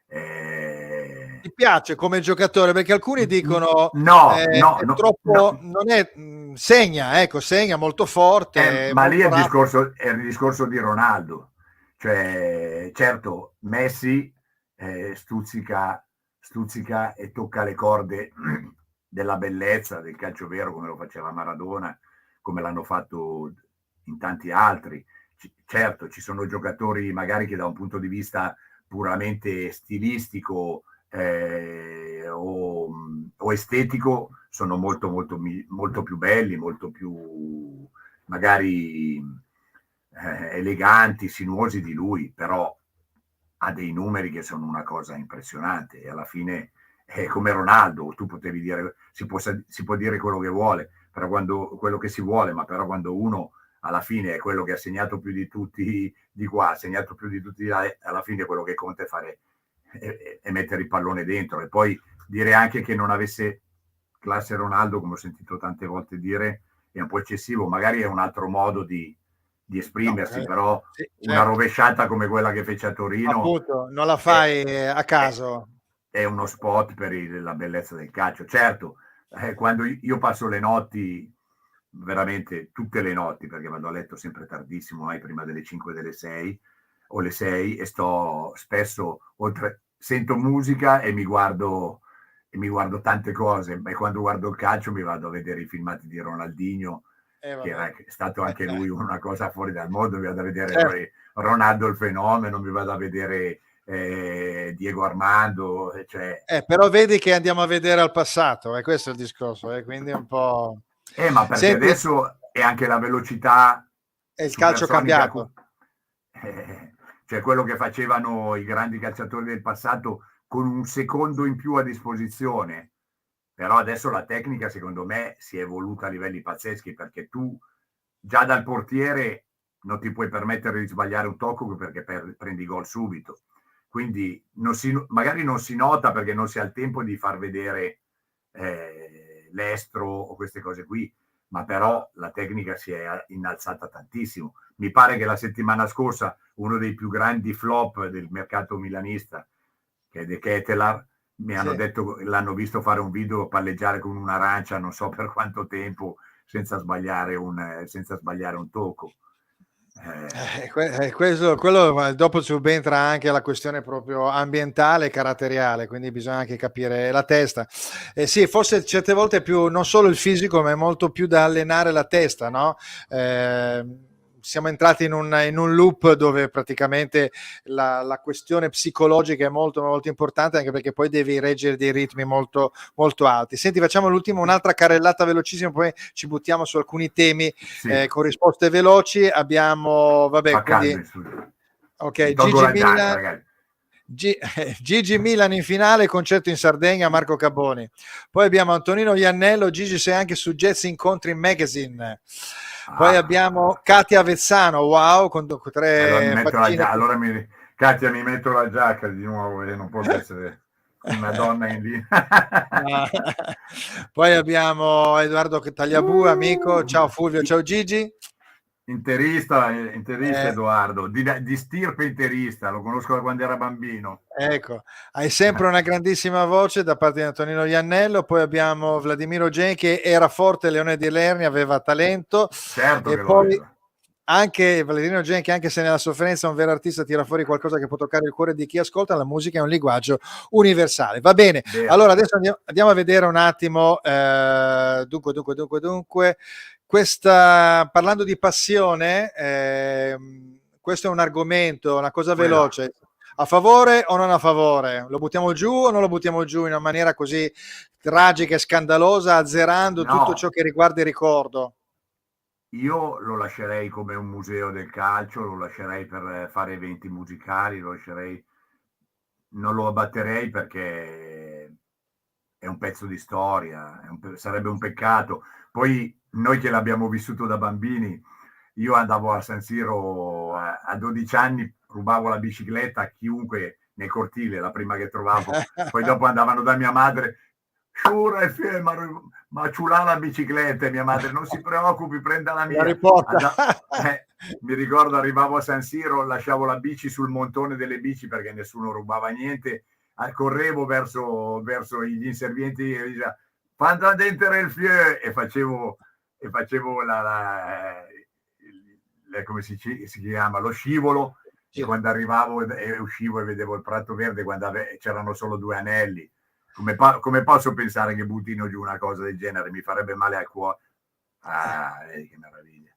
Ti piace come giocatore? Perché alcuni dicono no, è troppo, non è, segna molto forte, ma lì molto è il discorso di Ronaldo. Cioè, certo, Messi stuzzica e tocca le corde della bellezza del calcio vero, come lo faceva Maradona, come l'hanno fatto in tanti altri. Certo, ci sono giocatori magari che da un punto di vista puramente stilistico o estetico sono molto più belli, molto più magari eleganti, sinuosi di lui, però ha dei numeri che sono una cosa impressionante e alla fine è come Ronaldo. Tu potevi dire, si può dire quello che vuole, però quello che si vuole, ma però quando uno alla fine è quello che ha segnato più di tutti di qua, ha segnato più di tutti di là, alla fine quello che conta è fare e mettere il pallone dentro. E poi dire anche che non avesse classe Ronaldo, come ho sentito tante volte dire, è un po' eccessivo. Magari è un altro modo di esprimersi, però sì, certo. una rovesciata come quella che fece a Torino, appunto, non la fai a caso. È uno spot per la bellezza del calcio. Certo, quando io passo le notti, veramente tutte le notti, perché vado a letto sempre tardissimo, mai prima delle 5 delle 6 o le 6, e sto spesso sento musica e mi guardo tante cose. E quando guardo il calcio mi vado a vedere i filmati di Ronaldinho, che era stato anche lui una cosa fuori dal mondo. Mi vado a vedere Ronaldo il fenomeno, mi vado a vedere Diego Armando, cioè... però vedi che andiamo a vedere al passato, questo è il discorso, quindi è un po'... ma perché adesso è anche la velocità e il calcio cambiato, cioè quello che facevano i grandi calciatori del passato con un secondo in più a disposizione. Però adesso la tecnica secondo me si è evoluta a livelli pazzeschi, perché tu già dal portiere non ti puoi permettere di sbagliare un tocco perché prendi gol subito. Quindi magari non si nota perché non si ha il tempo di far vedere l'estro o queste cose qui, ma però la tecnica si è innalzata tantissimo. Mi pare che la settimana scorsa uno dei più grandi flop del mercato milanista, che è De Ketelaere, mi hanno detto, l'hanno visto fare un video palleggiare con un'arancia non so per quanto tempo senza sbagliare un tocco. Quello dopo subentra anche la questione proprio ambientale e caratteriale, quindi bisogna anche capire la testa. Sì, forse certe volte è più non solo il fisico, ma è molto più da allenare la testa, no? Siamo entrati in un loop dove praticamente la questione psicologica è molto molto importante, anche perché poi devi reggere dei ritmi molto molto alti. Senti, facciamo un'altra carrellata velocissima, poi ci buttiamo su alcuni temi con risposte veloci. Abbiamo quindi ok, Gigi Milan in finale, concerto in Sardegna, Marco Caboni. Poi abbiamo Antonino Iannello, Gigi sei anche su Jazz Incontri Magazine. Poi abbiamo Katia Avezzano, wow, con 3 Katia, mi metto la giacca di nuovo e non posso essere una donna in lì. Poi abbiamo Edoardo Tagliabue, amico, ciao Fulvio, ciao Gigi. Interista Edoardo, di stirpe interista, lo conosco da quando era bambino. Ecco, hai sempre una grandissima voce da parte di Antonino Iannello. Poi abbiamo Vladimiro Gen, che era forte, Leone di Lernia, aveva talento. Certo, e poi anche Vladimiro Gen, che anche se nella sofferenza un vero artista tira fuori qualcosa che può toccare il cuore di chi ascolta, la musica è un linguaggio universale. Va bene, allora adesso andiamo a vedere un attimo, dunque, parlando di passione, questo è un argomento, una cosa veloce. A favore o non a favore? Lo buttiamo giù o non lo buttiamo giù in una maniera così tragica e scandalosa, azzerando tutto ciò che riguarda il ricordo? Io lo lascerei come un museo del calcio, lo lascerei per fare eventi musicali, non lo abbatterei perché è un pezzo di storia, sarebbe un peccato. Poi noi che l'abbiamo vissuto da bambini, io andavo a San Siro a 12 anni, rubavo la bicicletta a chiunque nel cortile, la prima che trovavo, poi dopo andavano da mia madre, Sciura e ma ciulà la bicicletta, e mia madre non si preoccupi, prenda la mia. Mi ricordo, arrivavo a San Siro, lasciavo la bici sul montone delle bici perché nessuno rubava niente, correvo verso gli inservienti e diceva "Fanta dentro il fieu", e facevo come si chiama, lo scivolo, e quando arrivavo e uscivo e vedevo il Prato Verde quando c'erano solo 2 anelli, come posso pensare che buttino giù una cosa del genere? Mi farebbe male al cuore. Che meraviglia.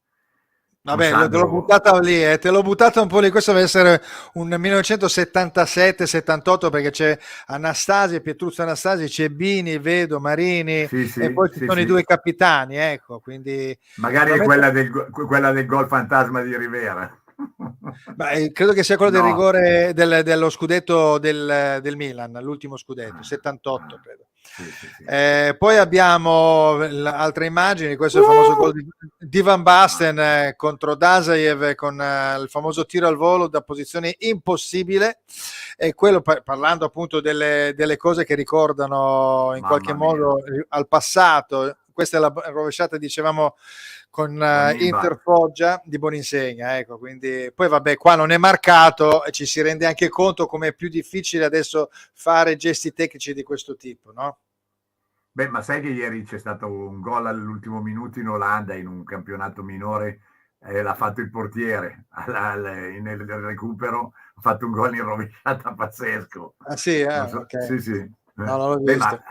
Vabbè, te l'ho buttata lì, te l'ho buttata un po' lì. Questo deve essere un 1977-78 perché c'è Anastasi, Pietruzzo Anastasi, c'è Bini, Vedo, Marini, e poi ci sono i 2 capitani, ecco, quindi magari è quella del gol fantasma di Rivera. Beh, credo che sia quello del rigore dello scudetto del Milan, l'ultimo scudetto, 78 credo. Poi abbiamo altre immagini, questo è il famoso gol di Van Basten contro Dasaev con il famoso tiro al volo da posizione impossibile, e quello parlando appunto delle cose che ricordano in qualche modo al passato. Questa è la rovesciata, dicevamo, con Inter Foggia di Boninsegna, ecco, quindi poi vabbè, qua non è marcato e ci si rende anche conto come è più difficile adesso fare gesti tecnici di questo tipo, no? Beh, ma sai che ieri c'è stato un gol all'ultimo minuto in Olanda in un campionato minore, l'ha fatto il portiere nel recupero, ha fatto un gol in rovesciata pazzesco. Ah sì, okay. Sì. No, non l'ho visto.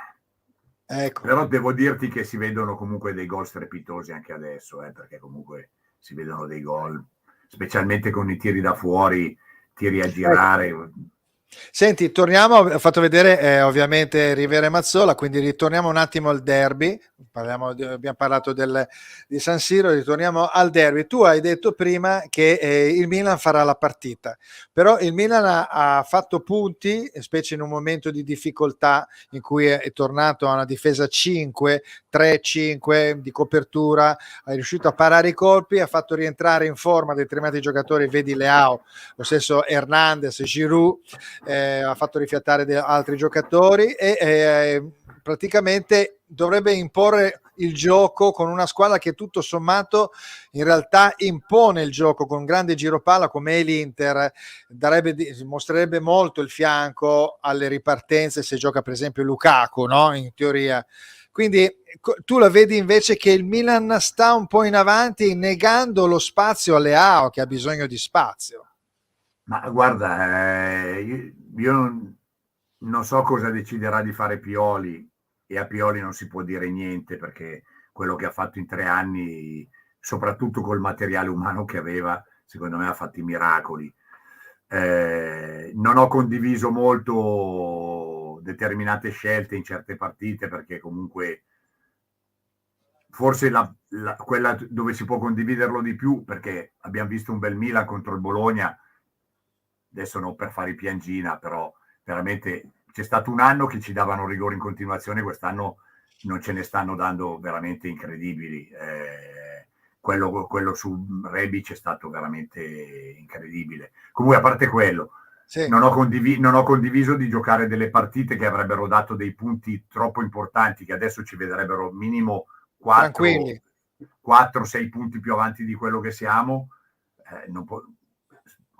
Ecco. Però devo dirti che si vedono comunque dei gol strepitosi anche adesso, perché comunque si vedono dei gol, specialmente con i tiri da fuori, tiri a girare. Senti, torniamo, ho fatto vedere ovviamente Rivera e Mazzola, quindi ritorniamo un attimo al derby, abbiamo parlato di San Siro, ritorniamo al derby. Tu hai detto prima che il Milan farà la partita, però il Milan ha fatto punti, specie in un momento di difficoltà in cui è tornato a una difesa 5, 3-5 di copertura, è riuscito a parare i colpi, ha fatto rientrare in forma determinati giocatori, vedi Leao, lo stesso Hernandez, Giroud, ha fatto rifiatare altri giocatori e praticamente dovrebbe imporre il gioco con una squadra che tutto sommato in realtà impone il gioco con grande giro palla come l'Inter, mostrerebbe molto il fianco alle ripartenze se gioca per esempio Lukaku, no? In teoria. Quindi tu la vedi invece che il Milan sta un po' in avanti negando lo spazio a Leao che ha bisogno di spazio. Ma guarda, io non so cosa deciderà di fare Pioli, e a Pioli non si può dire niente perché quello che ha fatto in 3 anni, soprattutto col materiale umano che aveva, secondo me ha fatto i miracoli. Non ho condiviso molto determinate scelte in certe partite perché comunque forse quella dove si può condividerlo di più, perché abbiamo visto un bel Milan contro il Bologna, adesso non per fare i piangina, però veramente c'è stato un anno che ci davano rigore in continuazione, quest'anno non ce ne stanno dando veramente incredibili. Quello su Rebic è stato veramente incredibile. Comunque, a parte quello, non ho condiviso di giocare delle partite che avrebbero dato dei punti troppo importanti, che adesso ci vedrebbero minimo 4-6 punti più avanti di quello che siamo.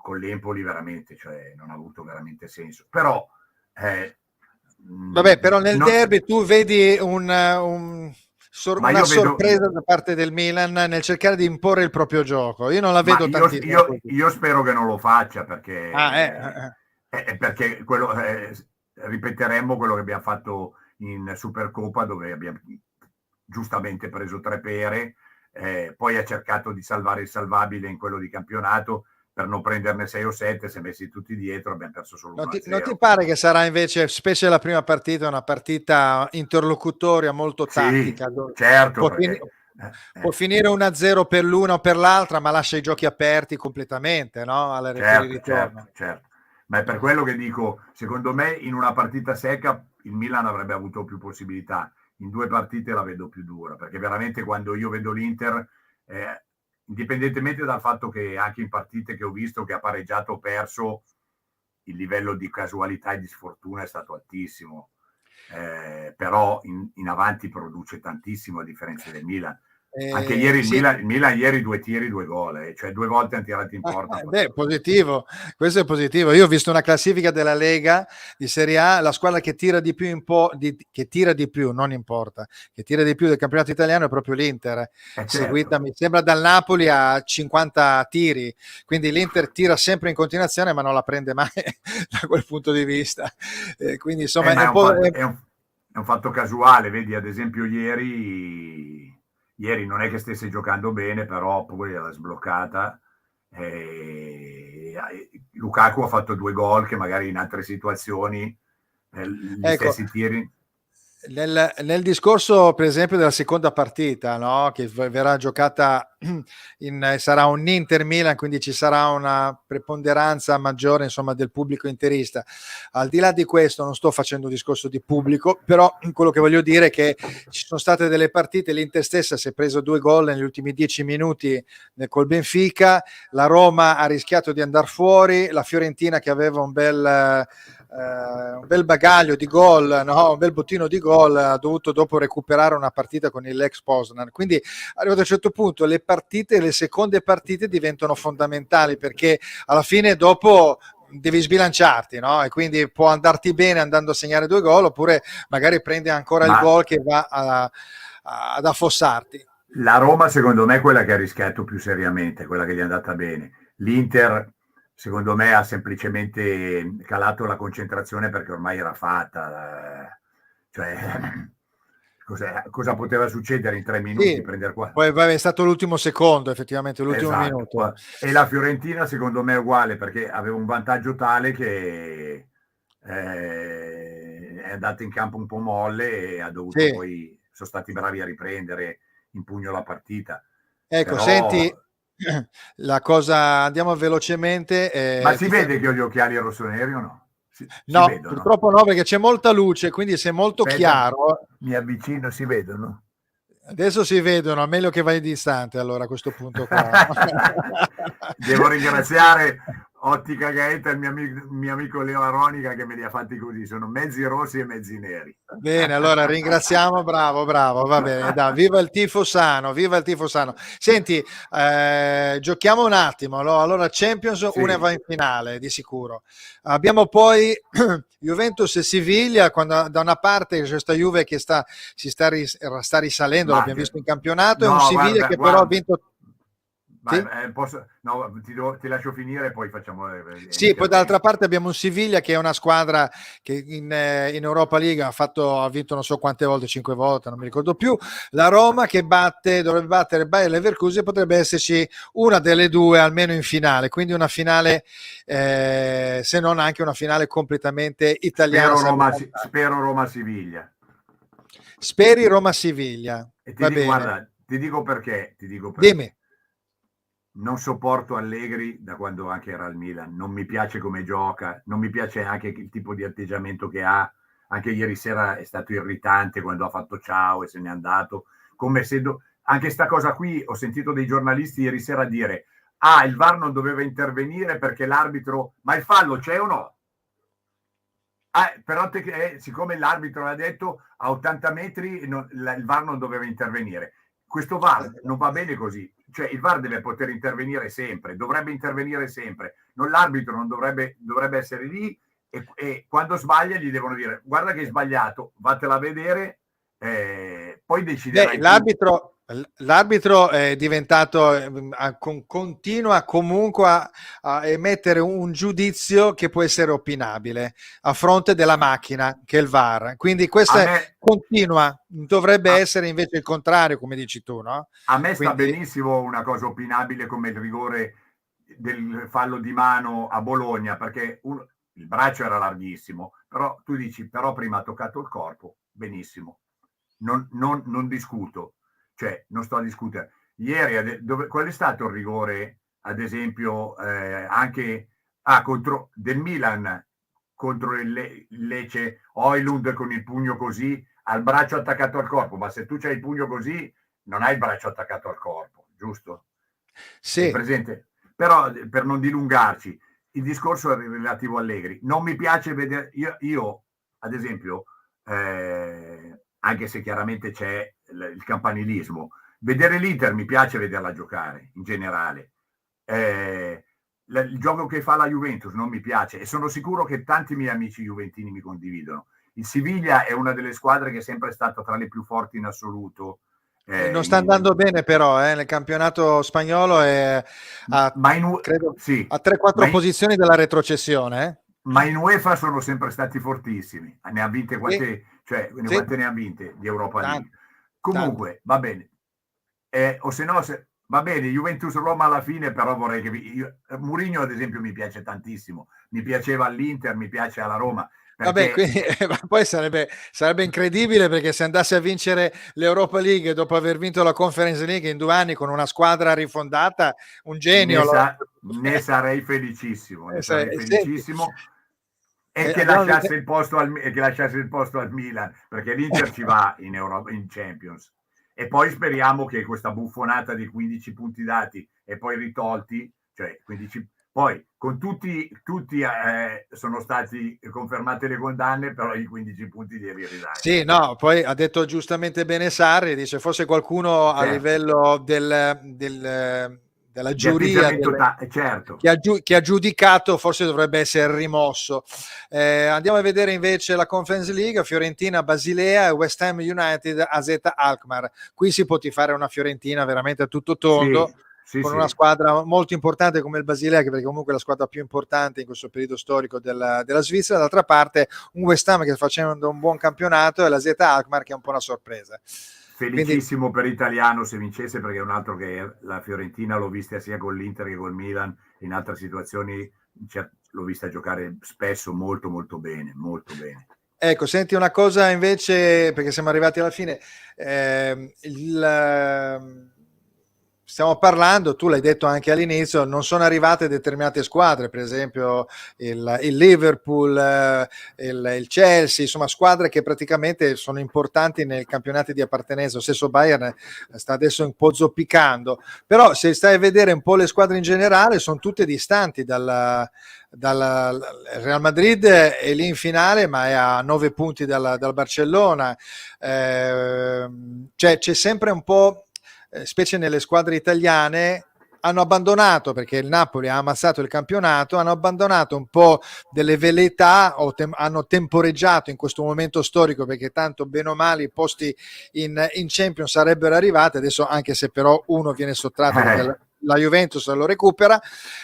Con l'Empoli veramente, cioè non ha avuto veramente senso. Però vabbè, però nel derby tu vedi una sorpresa da parte del Milan nel cercare di imporre il proprio gioco. Io non la vedo tantissimo. Io spero che non lo faccia perché perché quello, ripeteremmo quello che abbiamo fatto in Supercoppa, dove abbiamo giustamente preso 3 pere, poi ha cercato di salvare il salvabile in quello di campionato. Per non prenderne 6 o 7, si è messi tutti dietro, abbiamo perso solo 1-0. Non ti pare che sarà invece, specie la prima partita, una partita interlocutoria molto tattica? Certo, può finire 1-0 per l'una o per l'altra, ma lascia i giochi aperti completamente, no? Alla ritorno. Certo. Ma è per quello che dico, secondo me in una partita secca il Milan avrebbe avuto più possibilità, in 2 partite la vedo più dura, perché veramente quando io vedo l'Inter, indipendentemente dal fatto che anche in partite che ho visto che ha pareggiato o perso, il livello di casualità e di sfortuna è stato altissimo. però in avanti produce tantissimo a differenza del Milan. Anche ieri il Milan ieri 2 tiri, 2 gol, cioè 2 volte hanno tirato in porta. Positivo, questo è positivo. Io ho visto una classifica della Lega di Serie A, la squadra che tira di più che tira di più, non importa, che tira di più del campionato italiano è proprio l'Inter, seguita certo. mi sembra dal Napoli a 50 tiri, quindi l'Inter tira sempre in continuazione ma non la prende mai da quel punto di vista. Quindi insomma è un fatto casuale, vedi ad esempio ieri non è che stesse giocando bene, però poi era sbloccata. Lukaku ha fatto 2 gol che magari in altre situazioni gli stessi tiri. Nel discorso per esempio della seconda partita, no? Che verrà giocata sarà un Inter Milan, quindi ci sarà una preponderanza maggiore insomma del pubblico interista. Al di là di questo non sto facendo un discorso di pubblico, però quello che voglio dire è che ci sono state delle partite, l'Inter stessa si è preso 2 gol negli ultimi 10 minuti col Benfica, la Roma ha rischiato di andare fuori, la Fiorentina che aveva un bel bagaglio di gol, no? Un bel bottino di gol, ha dovuto dopo recuperare una partita con il Lex Poznan. Quindi arrivato a un certo punto le seconde partite diventano fondamentali, perché alla fine dopo devi sbilanciarti, no? E quindi può andarti bene andando a segnare 2 gol, oppure magari prendi ancora il gol che va ad affossarti. La Roma secondo me è quella che ha rischiato più seriamente, quella che gli è andata bene. L'Inter secondo me ha semplicemente calato la concentrazione perché ormai era fatta. Cioè, cosa poteva succedere in 3 minuti? Sì, prendere qua? Poi è stato l'ultimo secondo, effettivamente, l'ultimo minuto. E la Fiorentina secondo me è uguale, perché aveva un vantaggio tale che è andata in campo un po' molle e ha dovuto poi, sono stati bravi a riprendere in pugno la partita. Ecco, però... senti, la cosa, andiamo velocemente. Ma si vede che ho gli occhiali rossoneri o no? No, purtroppo no, perché c'è molta luce, quindi se è molto chiaro. Mi avvicino, si vedono? Adesso si vedono, meglio che vai distante allora a questo punto qua. Devo ringraziare Ottica Gaeta, il mio amico Leo Aronica, che me li ha fatti così, sono mezzi rossi e mezzi neri. Bene, allora ringraziamo, bravo, va bene, dai, viva il tifo sano, viva il tifo sano. Senti, giochiamo un attimo, no? Allora Champions, una va in finale di sicuro. Abbiamo poi Juventus e Siviglia, quando da una parte c'è questa Juve che sta risalendo, l'abbiamo visto in campionato, e un Siviglia che però ha vinto. Vai, ti lascio finire e poi facciamo. Sì, poi dall'altra parte abbiamo un Siviglia che è una squadra che in Europa League ha vinto non so quante volte, 5 volte, non mi ricordo più. La Roma che dovrebbe battere Bayer Leverkusen, potrebbe esserci una delle due almeno in finale, quindi una finale, se non anche una finale completamente italiana. Spero Roma-Siviglia. Speri Roma-Siviglia. Guarda, ti dico perché. Dimmi. Non sopporto Allegri da quando anche era al Milan, non mi piace come gioca, non mi piace anche il tipo di atteggiamento che ha. Anche ieri sera è stato irritante quando ha fatto ciao e se n'è andato, come se anche sta cosa qui, ho sentito dei giornalisti ieri sera dire il VAR non doveva intervenire perché l'arbitro, ma il fallo c'è o no? Però siccome l'arbitro l'ha detto a 80 metri il VAR non doveva intervenire. Questo VAR non va bene così, cioè il VAR deve poter intervenire sempre, dovrebbe intervenire sempre, l'arbitro non dovrebbe essere lì e quando sbaglia gli devono dire guarda che hai sbagliato, vattela a vedere, poi deciderai. L'arbitro è diventato, continua comunque a emettere un giudizio che può essere opinabile a fronte della macchina che è il VAR, quindi questa continua, dovrebbe essere invece il contrario, come dici tu, no? A me sta benissimo una cosa opinabile come il rigore del fallo di mano a Bologna, perché il braccio era larghissimo, però tu dici però prima ha toccato il corpo, benissimo, non discuto. Cioè, non sto a discutere. Ieri, qual è stato il rigore, ad esempio, anche contro del Milan contro il Lecce, Højlund con il pugno così, al braccio attaccato al corpo, ma se tu c'hai il pugno così, non hai il braccio attaccato al corpo, giusto? Sì. È presente? Però, per non dilungarci, il discorso è relativo a Allegri. Non mi piace vedere, io ad esempio, anche se chiaramente c'è il campanilismo. Vedere l'Inter mi piace vederla giocare in generale. Il gioco che fa la Juventus non mi piace e sono sicuro che tanti miei amici juventini mi condividono. Il Siviglia è una delle squadre che è sempre stata tra le più forti in assoluto. Non sta andando bene però nel campionato spagnolo è credo sì, a 3-4 posizioni della retrocessione. Ma in UEFA sono sempre stati fortissimi. Ne ha vinte quante, quante ne ha vinte di Europa League. Comunque, va bene. O se no, va bene, Juventus-Roma alla fine, però vorrei che... Mourinho, ad esempio, mi piace tantissimo. Mi piaceva all'Inter, mi piace alla Roma. Vabbè, quindi, poi sarebbe incredibile, perché se andasse a vincere l'Europa League dopo aver vinto la Conference League in 2 anni con una squadra rifondata, un genio. Ne sarei felicissimo. E che lasciasse il posto al Milan, perché l'Inter ci va in Europa, in Champions. E poi speriamo che questa buffonata di 15 punti dati e poi ritolti, cioè 15, poi con tutti sono stati confermate le condanne, però i 15 punti li ridare. Sì, no, poi ha detto giustamente bene Sarri, dice forse qualcuno a livello della giuria certo. che ha giudicato forse dovrebbe essere rimosso. Andiamo a vedere invece la Conference League: Fiorentina, Basilea e West Ham United, AZ Alkmaar. Qui si può tifare una Fiorentina veramente a tutto tondo, con una squadra molto importante come il Basilea, che perché comunque è la squadra più importante in questo periodo storico della Svizzera. D'altra parte un West Ham che sta facendo un buon campionato e la AZ Alkmaar che è un po' una sorpresa. Felicissimo per Italiano se vincesse, perché è un altro che la Fiorentina l'ho vista sia con l'Inter che col Milan, in altre situazioni l'ho vista giocare spesso molto molto bene, molto bene. Ecco, senti una cosa invece, perché siamo arrivati alla fine, stiamo parlando, tu l'hai detto anche all'inizio, non sono arrivate determinate squadre, per esempio il Liverpool, il Chelsea, insomma squadre che praticamente sono importanti nei campionati di appartenenza. Lo stesso Bayern sta adesso un po' zoppicando, però se stai a vedere un po' le squadre in generale sono tutte distanti dal Real Madrid è lì in finale, ma è a 9 punti dal Barcellona. C'è sempre un po', specie nelle squadre italiane, hanno abbandonato, perché il Napoli ha ammazzato il campionato, hanno abbandonato un po' delle velleità o hanno temporeggiato in questo momento storico, perché tanto bene o male i posti in Champions sarebbero arrivati adesso, anche se però uno viene sottratto perché la Juventus lo recupera,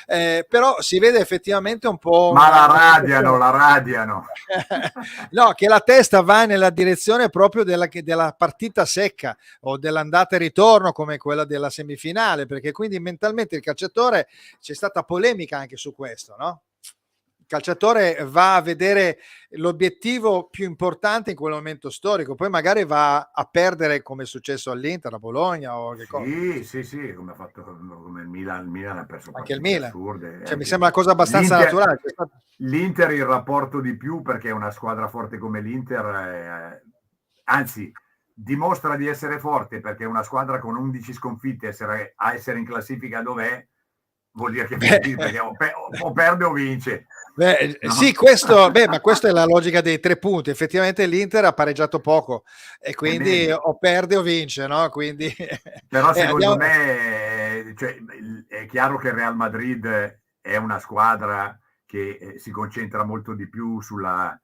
però si vede effettivamente un po'... Ma la radiano. No, che la testa va nella direzione proprio della partita secca o dell'andata e ritorno, come quella della semifinale, perché quindi mentalmente il calciatore, c'è stata polemica anche su questo, no? Il calciatore va a vedere l'obiettivo più importante in quel momento storico, poi magari va a perdere, come è successo all'Inter, a Bologna o che cosa. Sì, come ha fatto come il Milan ha perso anche il Milan. assurde. Cioè, mi sembra una cosa abbastanza naturale. L'Inter il rapporto di più, perché una squadra forte come l'Inter, anzi dimostra di essere forte, perché una squadra con 11 sconfitte a essere in classifica dov'è, vuol dire che perché o perde o vince. No. Sì, ma questa è la logica dei 3 punti. Effettivamente l'Inter ha pareggiato poco e quindi o perde o vince, no? Quindi, però secondo me è chiaro che il Real Madrid è una squadra che si concentra molto di più sulla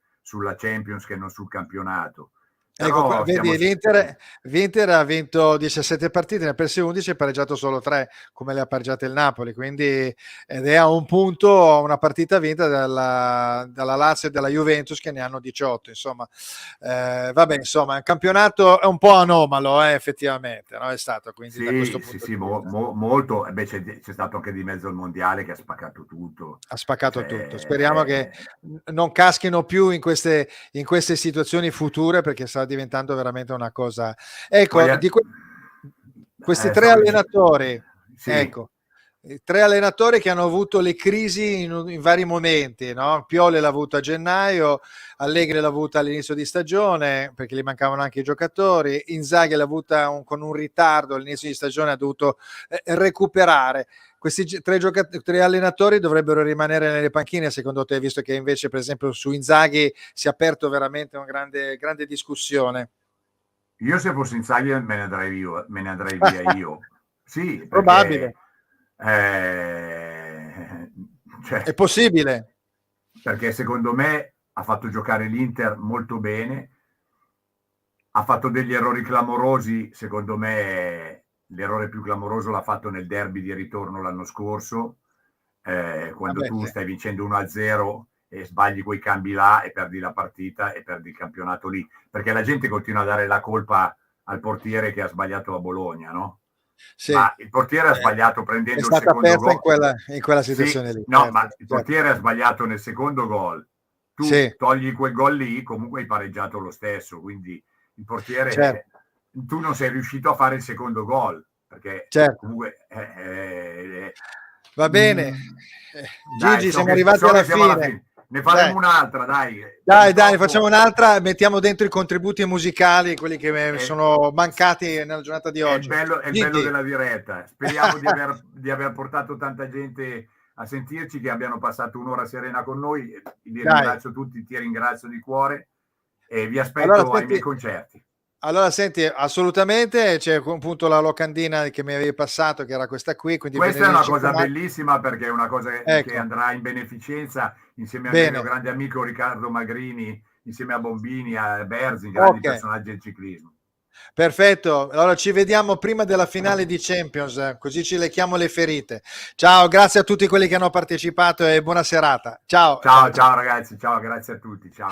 Champions che non sul campionato. Ecco, vedi, l'Inter ha vinto 17 partite, ne ha perse 11 e pareggiato solo 3, come le ha pareggiate il Napoli, quindi ed è a un punto, una partita vinta dalla Lazio e dalla Juventus che ne hanno 18, insomma. Vabbè, insomma, il campionato è un po' anomalo, effettivamente, no? È stato, quindi da questo punto molto. C'è stato anche di mezzo il mondiale che ha spaccato tutto. Ha spaccato tutto. Speriamo che non caschino più in queste situazioni future, perché sta diventando veramente una cosa. Ecco, questi 3 allenatori, ecco, 3 allenatori che hanno avuto le crisi in vari momenti, no? Pioli l'ha avuto a gennaio, Allegri l'ha avuta all'inizio di stagione perché gli mancavano anche i giocatori, Inzaghi l'ha avuta con un ritardo all'inizio di stagione, ha dovuto recuperare. Questi 3 allenatori dovrebbero rimanere nelle panchine secondo te, visto che invece per esempio su Inzaghi si è aperto veramente una grande discussione? Io se fossi Inzaghi me ne andrei via io. Sì, perché probabile. Cioè, è possibile, perché secondo me ha fatto giocare l'Inter molto bene, ha fatto degli errori clamorosi. Secondo me l'errore più clamoroso l'ha fatto nel derby di ritorno l'anno scorso, quando tu stai vincendo 1-0 e sbagli quei cambi là e perdi la partita e perdi il campionato lì, perché la gente continua a dare la colpa al portiere che ha sbagliato a Bologna, no? sì. Ma il portiere ha sbagliato prendendo il persa secondo gol in quella situazione sì, lì. no, certo, ma il portiere ha sbagliato nel secondo gol, tu togli quel gol lì, comunque hai pareggiato lo stesso, quindi il portiere tu non sei riuscito a fare il secondo gol, perché comunque va bene. dai, Gigi, siamo arrivati alla fine. Ne faremo un'altra, dai. Dai, facciamo un'altra, mettiamo dentro i contributi musicali, quelli che sono mancati nella giornata di oggi. È il bello della diretta. Speriamo di aver portato tanta gente a sentirci, che abbiano passato un'ora serena con noi. Vi ringrazio tutti, ti ringrazio di cuore e vi aspetto ai miei concerti. Allora, senti, assolutamente, c'è appunto la locandina che mi avevi passato, che era questa qui. Quindi questa è una cosa bellissima, perché è una cosa che andrà in beneficenza insieme al mio grande amico Riccardo Magrini, insieme a Bombini, a Berzi, grandi personaggi del ciclismo. Perfetto, allora ci vediamo prima della finale di Champions, così ci lecchiamo le ferite. Ciao, grazie a tutti quelli che hanno partecipato e buona serata. Ciao. Ciao ragazzi, ciao, grazie a tutti. Ciao.